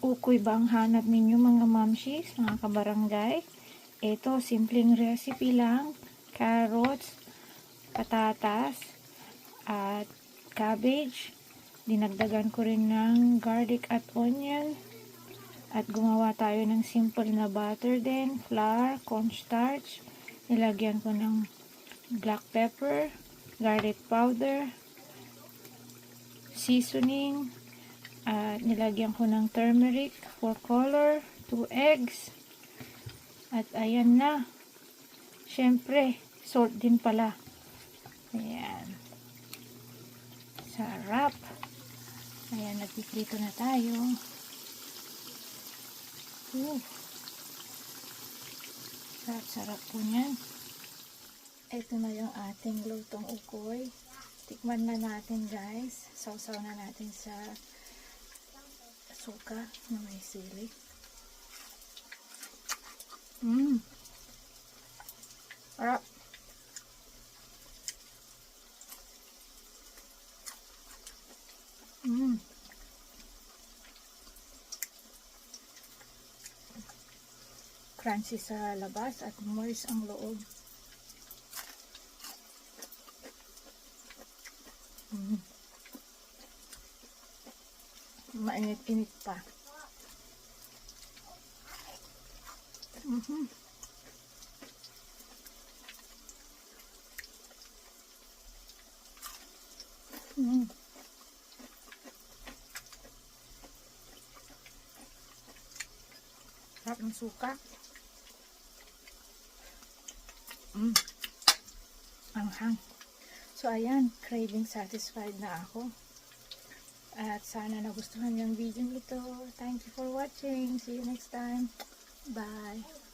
Ukoy ba ang hanap ninyo mga mamshis, mga kabarangay? Ito, simpleng recipe lang. Carrots, patatas, at cabbage. Dinagdagan ko rin ng garlic at onion. At gumawa tayo ng simple na butter din, flour, cornstarch. Nilagyan ko ng black pepper, garlic powder, seasoning, at nilagyan ko ng turmeric for color, 2 eggs. At ayan na. Syempre, salt din pala. Ayan. Sarap. Ayan, nagpiprito na tayo. Sarap-sarap po niyan. Ito na yung ating lutong ukoy. Tikman na natin guys. Sausaw na natin sa suka na may sili. Sarap. Crunchy sa labas at moist ang loob. Mainit-init pa. Sarap ng suka. Anghang. So, ayan. Craving satisfied na ako. At sana nagustuhan yung video ito. Thank you for watching. See you next time. Bye.